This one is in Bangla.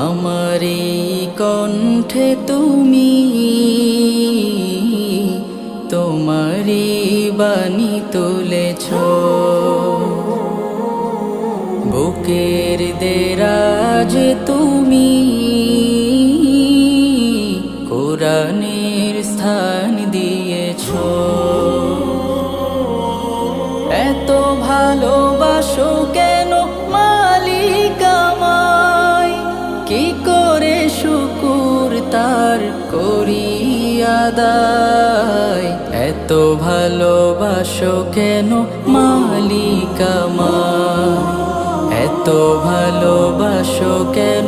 আমারি কণ্ঠে তুমি তোমারি বাণী তুলেছ, বুকের দেরাজ তুমি কোরআনের স্থান দিয়েছ। এত ভালোবাসো কেন মালিক আমায়, কি করে শুকুর তার করি আদায়। এত ভালোবাসো কেন মালিক আমায়, এত ভালোবাসো কেন